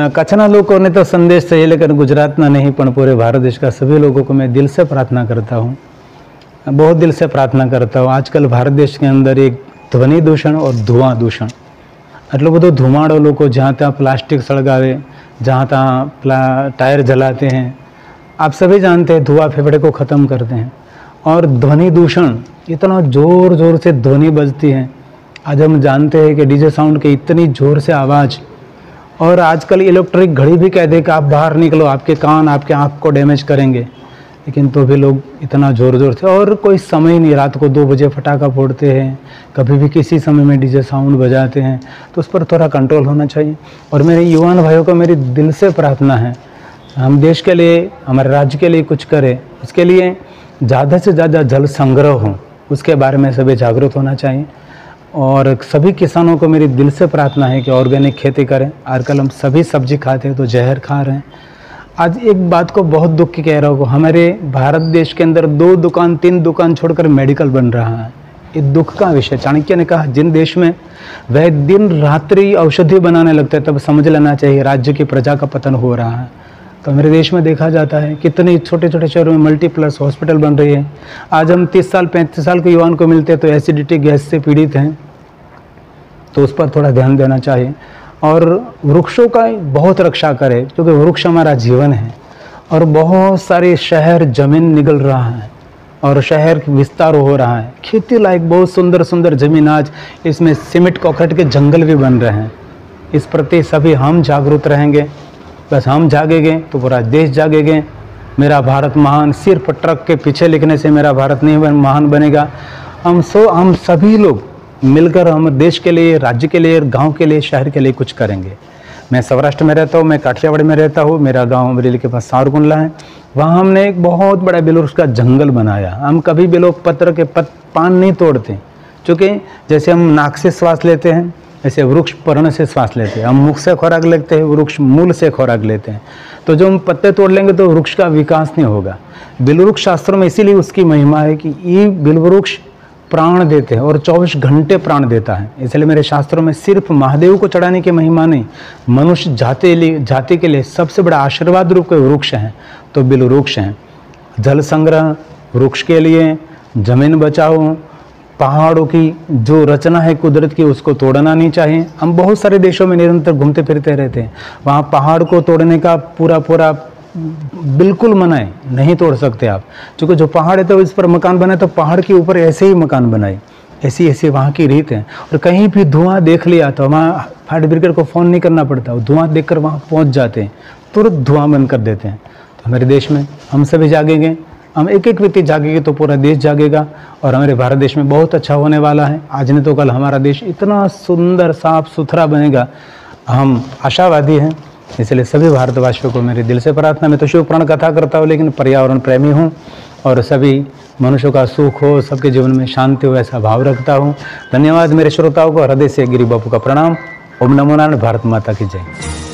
कच्छना लोगों तो संदेश चाहिए, लेकिन गुजरात में नहीं पण पूरे भारत देश का सभी लोगों को मैं दिल से प्रार्थना करता हूँ, बहुत दिल से प्रार्थना करता हूँ। आजकल भारत देश के अंदर एक ध्वनि दूषण और धुआं दूषण, आटलो बधो धुमाड़ो लोग जहाँ तहाँ प्लास्टिक सળગાવે, जहाँ तहाँ टायर जलाते हैं। आप सभी जानते हैं धुआं फेफड़े को ख़त्म करते हैं। और ध्वनि दूषण, इतना ज़ोर ज़ोर से ध्वनि बजती है। आज हम जानते हैं कि डीजे साउंड के इतनी ज़ोर से आवाज़, और आजकल इलेक्ट्रिक घड़ी भी कह दे कि आप बाहर निकलो, आपके कान आपके आँख को डैमेज करेंगे, लेकिन तो भी लोग इतना ज़ोर ज़ोर से, और कोई समय नहीं, रात को 2 बजे फटाका फोड़ते हैं, कभी भी किसी समय में डीजे साउंड बजाते हैं। तो उस पर थोड़ा कंट्रोल होना चाहिए। और मेरे युवान भाइयों को मेरी दिल से प्रार्थना है, हम देश के लिए, हमारे राज्य के लिए कुछ करें। उसके लिए ज़्यादा से ज़्यादा जल संग्रह हो, उसके बारे में सभी जागरूक होना चाहिए। और सभी किसानों को मेरी दिल से प्रार्थना है कि ऑर्गेनिक खेती करें। आजकल हम सभी सब्जी खाते हैं तो जहर खा रहे हैं। आज एक बात को बहुत दुख की कह रहा हूँ, हमारे भारत देश के अंदर 2 दुकान 3 दुकान छोड़कर मेडिकल बन रहा है। ये दुख का विषय। चाणक्य ने कहा, जिन देश में वह दिन रात्रि औषधि बनाने लगते हैं, तब समझ लेना चाहिए राज्य की प्रजा का पतन हो रहा है। तो मेरे देश में देखा जाता है कितने छोटे छोटे शहरों में मल्टीप्लेक्स हॉस्पिटल बन रही है। आज हम 30 साल 35 साल के युवाओं को मिलते हैं तो एसिडिटी गैस से पीड़ित हैं, तो उस पर थोड़ा ध्यान देना चाहिए। और वृक्षों का बहुत रक्षा करें, क्योंकि वृक्ष हमारा जीवन है। और बहुत सारे शहर जमीन निगल रहा है और शहर विस्तार हो रहा है। खेती लायक बहुत सुंदर सुंदर जमीन, आज इसमें सीमेंट कंक्रीट के जंगल भी बन रहे हैं। इस प्रति सभी हम जागरूक रहेंगे। बस हम जागेंगे तो पूरा देश जागेंगे। मेरा भारत महान सिर्फ ट्रक के पीछे लिखने से मेरा भारत नहीं महान बनेगा। हम सभी लोग मिलकर हम देश के लिए, राज्य के लिए, गांव के लिए, शहर के लिए कुछ करेंगे। मैं सौराष्ट्र में रहता हूँ, मैं काठियावाड़ में रहता हूँ। मेरा गांव अमरेली के पास सावरकुंडला है। वहाँ हमने एक बहुत बड़ा बेलवृक्ष का जंगल बनाया। हम कभी बेलों पत्र के पान नहीं तोड़ते, क्योंकि जैसे हम नाक से श्वास लेते हैं, ऐसे वृक्ष पर्ण से श्वास लेते हैं। हम मुख से खुराक लेते हैं, वृक्ष मूल से खुराक लेते हैं। तो जो हम पत्ते तोड़ लेंगे तो वृक्ष का विकास नहीं होगा। बिलवृक्ष शास्त्रों में इसीलिए उसकी महिमा है कि ये बिलवृक्ष प्राण देते हैं और 24 घंटे प्राण देता है। इसलिए मेरे शास्त्रों में सिर्फ महादेव को चढ़ाने की महिमा नहीं, मनुष्य जाति के लिए सबसे बड़ा आशीर्वाद रूप के वृक्ष हैं, तो बिलवृक्ष हैं। जल संग्रह, वृक्ष के लिए, जमीन बचाओ, पहाड़ों की जो रचना है कुदरत की, उसको तोड़ना नहीं चाहिए। हम बहुत सारे देशों में निरंतर घूमते फिरते रहते हैं, वहाँ पहाड़ को तोड़ने का पूरा बिल्कुल मना है, नहीं तोड़ सकते आप। क्योंकि जो पहाड़ है तो इस पर मकान बनाए तो पहाड़ के ऊपर ऐसे ही मकान बनाए, ऐसी वहाँ की रीत है। और कहीं भी धुआं देख लिया तो वहाँ फायर ब्रिगेड को फ़ोन नहीं करना पड़ता, धुआं देखकर वहाँ पहुँच जाते हैं, तुरंत धुआं बंद कर देते हैं। तो हमारे देश में हम सभी जागेंगे, हम एक एक व्यक्ति जागेंगे तो पूरा देश जागेगा और हमारे भारत देश में बहुत अच्छा होने वाला है। आज नहीं तो कल हमारा देश इतना सुंदर साफ सुथरा बनेगा, हम आशावादी हैं। इसलिए सभी भारतवासियों को मेरे दिल से प्रार्थना। मैं तो शिव पुराण कथा करता हूँ, लेकिन पर्यावरण प्रेमी हूँ और सभी मनुष्यों का सुख हो, सबके जीवन में शांति हो, ऐसा भाव रखता हूँ। धन्यवाद मेरे श्रोताओं को, हृदय से गिरी बापू का प्रणाम। ओम नमो नारायण। भारत माता की जय।